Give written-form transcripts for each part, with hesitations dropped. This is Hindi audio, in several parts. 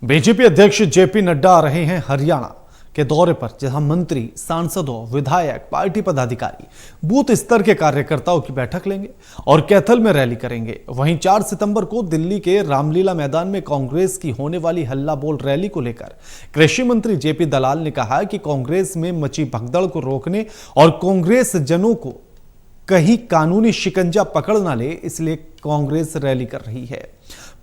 बीजेपी अध्यक्ष जेपी नड्डा आ रहे हैं हरियाणा के दौरे पर, जहां मंत्री, सांसदों, विधायक, पार्टी पदाधिकारी बूथ स्तर के कार्यकर्ताओं की बैठक लेंगे और कैथल में रैली करेंगे। वहीं 4 सितंबर को दिल्ली के रामलीला मैदान में कांग्रेस की होने वाली हल्ला बोल रैली को लेकर कृषि मंत्री जेपी दलाल ने कहा कि कांग्रेस में मची भगदड़ को रोकने और कांग्रेस जनों को कहीं कानूनी शिकंजा पकड़ ना ले, इसलिए कांग्रेस रैली कर रही है।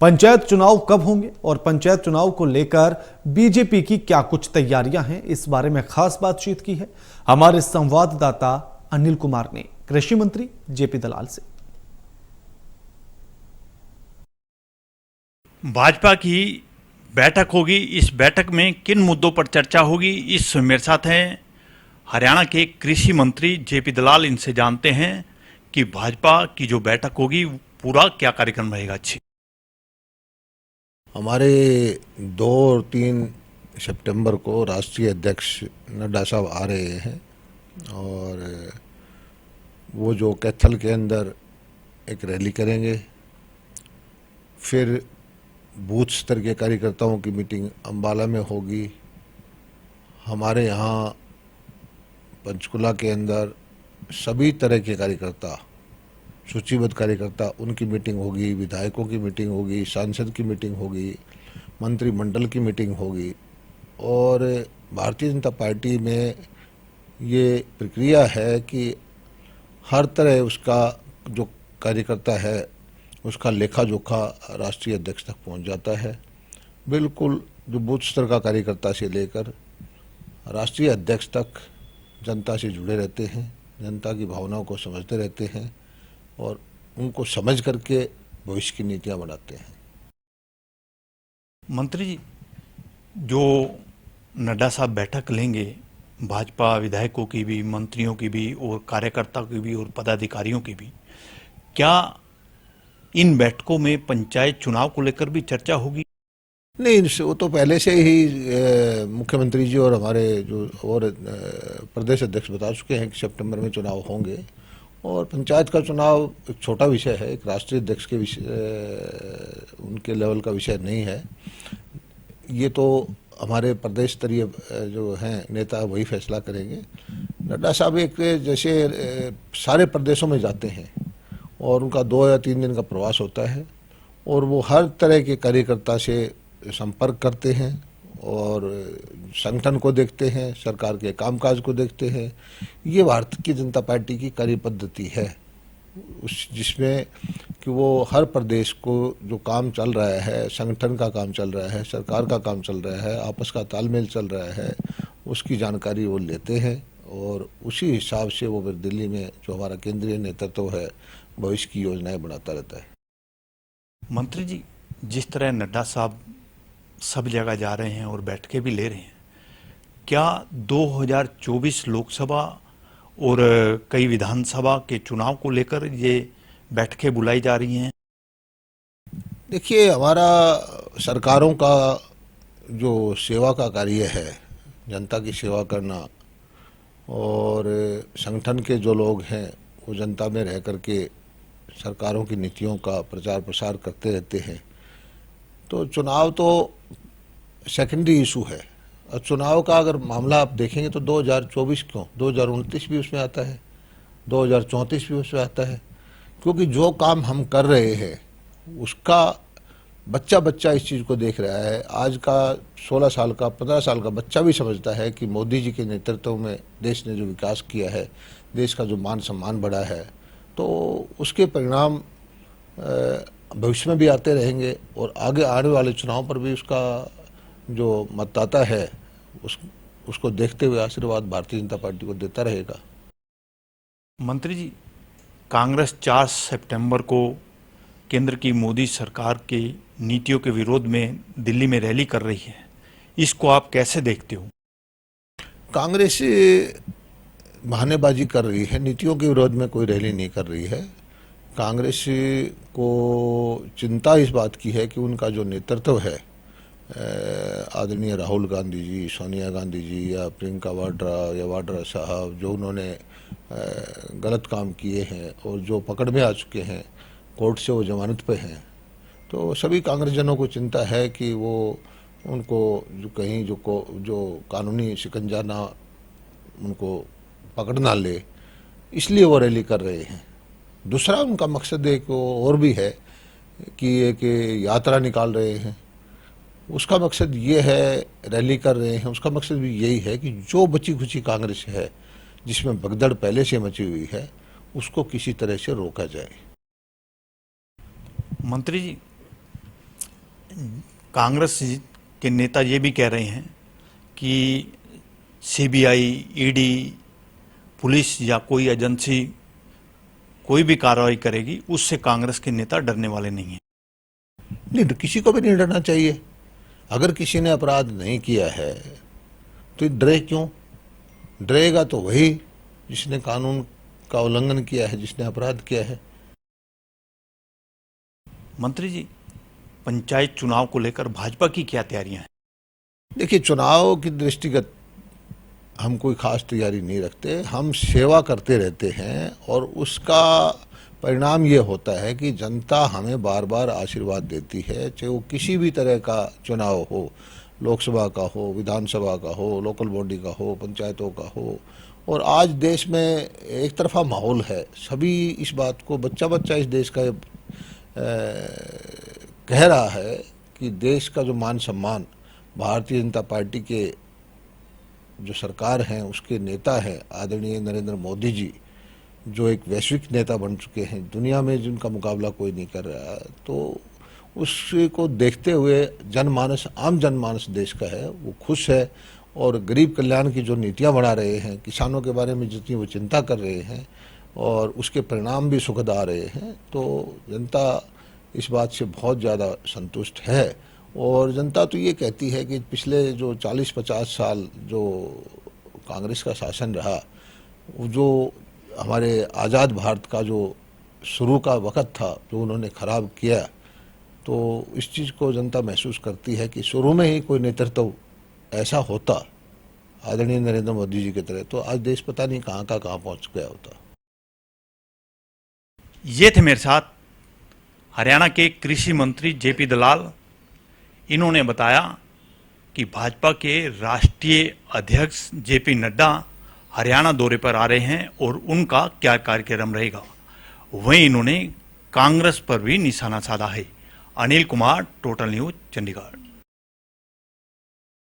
पंचायत चुनाव कब होंगे और पंचायत चुनाव को लेकर बीजेपी की क्या कुछ तैयारियां हैं, इस बारे में खास बातचीत की है हमारे संवाददाता अनिल कुमार ने कृषि मंत्री जेपी दलाल से। भाजपा की बैठक होगी। इस बैठक में किन मुद्दों पर चर्चा होगी, इस मेरे साथ हैं हरियाणा के कृषि मंत्री जेपी दलाल। इनसे जानते हैं कि भाजपा की जो बैठक होगी पूरा क्या कार्यक्रम रहेगा। अच्छी हमारे 2 और 3 सितंबर को राष्ट्रीय अध्यक्ष नड्डा साहब आ रहे हैं और वो जो कैथल के अंदर एक रैली करेंगे। फिर बूथ स्तर के कार्यकर्ताओं की मीटिंग अंबाला में होगी। हमारे यहाँ पंचकुला के अंदर सभी तरह के कार्यकर्ता, सूचीबद्ध कार्यकर्ता, उनकी मीटिंग होगी, विधायकों की मीटिंग होगी, सांसद की मीटिंग होगी, मंत्रिमंडल की मीटिंग होगी। और भारतीय जनता पार्टी में ये प्रक्रिया है कि हर तरह उसका जो कार्यकर्ता है उसका लेखा जोखा राष्ट्रीय अध्यक्ष तक पहुंच जाता है। बिल्कुल जो बूथ स्तर का कार्यकर्ता से लेकर राष्ट्रीय अध्यक्ष तक जनता से जुड़े रहते हैं, जनता की भावनाओं को समझते रहते हैं और उनको समझ करके भविष्य की नीतियां बनाते हैं। मंत्री जी, जो नड्डा साहब बैठक लेंगे, भाजपा विधायकों की भी, मंत्रियों की भी और कार्यकर्ताओं की भी और पदाधिकारियों की भी, क्या इन बैठकों में पंचायत चुनाव को लेकर भी चर्चा होगी? नहीं, वो तो पहले से ही मुख्यमंत्री जी और हमारे जो और प्रदेश अध्यक्ष बता चुके हैं कि सितंबर में चुनाव होंगे। और पंचायत का चुनाव एक छोटा विषय है, एक राष्ट्रीय अध्यक्ष के विषय, उनके लेवल का विषय नहीं है। ये तो हमारे प्रदेश स्तरीय जो हैं नेता वही फैसला करेंगे। नड्डा साहब एक जैसे सारे प्रदेशों में जाते हैं और उनका 2 या 3 दिन का प्रवास होता है और वो हर तरह के कार्यकर्ता से संपर्क करते हैं और संगठन को देखते हैं, सरकार के कामकाज को देखते हैं। ये भारतीय जनता पार्टी की कार्य पद्धति है, उस जिसमें कि वो हर प्रदेश को जो काम चल रहा है, संगठन का काम चल रहा है, सरकार का काम चल रहा है, आपस का तालमेल चल रहा है, उसकी जानकारी वो लेते हैं और उसी हिसाब से वो फिर दिल्ली में जो हमारा केंद्रीय नेतृत्व है भविष्य की योजनाएं बनाता रहता है। मंत्री जी, जिस तरह नड्डा साहब सब जगह जा रहे हैं और बैठकें भी ले रहे हैं, क्या 2024 लोकसभा और कई विधानसभा के चुनाव को लेकर ये बैठकें बुलाई जा रही हैं? देखिए, हमारा सरकारों का जो सेवा का कार्य है, जनता की सेवा करना, और संगठन के जो लोग हैं वो जनता में रह करके सरकारों की नीतियों का प्रचार प्रसार करते रहते हैं। तो चुनाव तो सेकेंडरी इशू है। और चुनाव का अगर मामला आप देखेंगे तो 2024 क्यों, 2029 भी उसमें आता है, 2034 भी उसमें आता है, क्योंकि जो काम हम कर रहे हैं उसका बच्चा बच्चा इस चीज़ को देख रहा है। आज का 16 साल का, 15 साल का बच्चा भी समझता है कि मोदी जी के नेतृत्व में देश ने जो विकास किया है, देश का जो मान सम्मान बढ़ा है, तो उसके परिणाम भविष्य में भी आते रहेंगे और आगे आने वाले चुनाव पर भी उसका जो मतदाता है उसको देखते हुए आशीर्वाद भारतीय जनता पार्टी को देता रहेगा। मंत्री जी, कांग्रेस 4 सितंबर को केंद्र की मोदी सरकार की नीतियों के विरोध में दिल्ली में रैली कर रही है, इसको आप कैसे देखते हो? कांग्रेस बहानेबाजी कर रही है, नीतियों के विरोध में कोई रैली नहीं कर रही है। कांग्रेस को चिंता इस बात की है कि उनका जो नेतृत्व है, आदरणीय राहुल गांधी जी, सोनिया गांधी जी या प्रियंका वाड्रा या वाड्रा साहब, जो उन्होंने गलत काम किए हैं और जो पकड़ में आ चुके हैं, कोर्ट से वो जमानत पे हैं, तो सभी कांग्रेसजनों को चिंता है कि वो उनको जो कहीं जो कानूनी शिकंजा ना उनको पकड़ ना ले, इसलिए वो रैली कर रहे हैं। दूसरा उनका मकसद एक और भी है कि एक यात्रा निकाल रहे हैं, उसका मकसद ये है, रैली कर रहे हैं, उसका मकसद भी यही है कि जो बची खुची कांग्रेस है जिसमें भगदड़ पहले से मची हुई है उसको किसी तरह से रोका जाए। मंत्री जी, कांग्रेस के नेता ये भी कह रहे हैं कि सीबीआई, ईडी, पुलिस या कोई एजेंसी कोई भी कार्रवाई करेगी उससे कांग्रेस के नेता डरने वाले नहीं हैं। नहीं, किसी को भी नहीं डरना चाहिए। अगर किसी ने अपराध नहीं किया है तो डरे क्यों? डरेगा तो वही जिसने कानून का उल्लंघन किया है, जिसने अपराध किया है। मंत्री जी, पंचायत चुनाव को लेकर भाजपा की क्या तैयारियां हैं? देखिए, चुनाव की दृष्टिगत हम कोई खास तैयारी नहीं रखते, हम सेवा करते रहते हैं और उसका परिणाम ये होता है कि जनता हमें बार बार आशीर्वाद देती है, चाहे वो किसी भी तरह का चुनाव हो, लोकसभा का हो, विधानसभा का हो, लोकल बॉडी का हो, पंचायतों का हो। और आज देश में एक तरफा माहौल है, सभी इस बात को, बच्चा बच्चा इस देश का कह रहा है कि देश का जो मान सम्मान भारतीय जनता पार्टी के जो सरकार हैं, उसके नेता हैं आदरणीय नरेंद्र मोदी जी, जो एक वैश्विक नेता बन चुके हैं, दुनिया में जिनका मुकाबला कोई नहीं कर रहा, तो उसको देखते हुए जनमानस, आम जनमानस देश का है, वो खुश है। और गरीब कल्याण की जो नीतियां बढ़ा रहे हैं, किसानों के बारे में जितनी वो चिंता कर रहे हैं और उसके परिणाम भी सुखद आ रहे हैं, तो जनता इस बात से बहुत ज़्यादा संतुष्ट है। और जनता तो ये कहती है कि पिछले जो 40-50 साल जो कांग्रेस का शासन रहा, जो हमारे आज़ाद भारत का जो शुरू का वक़्त था, जो उन्होंने ख़राब किया, तो इस चीज़ को जनता महसूस करती है कि शुरू में ही कोई नेतृत्व ऐसा होता आदरणीय नरेंद्र मोदी जी की तरह, तो आज देश पता नहीं कहाँ का कहाँ पहुँच गया होता। ये थे मेरे साथ हरियाणा के कृषि मंत्री जेपी दलाल। इन्होंने बताया कि भाजपा के राष्ट्रीय अध्यक्ष जेपी नड्डा हरियाणा दौरे पर आ रहे हैं और उनका क्या कार्यक्रम रहेगा। वहीं इन्होंने कांग्रेस पर भी निशाना साधा है। Anil Kumar, total news, Chandigarh.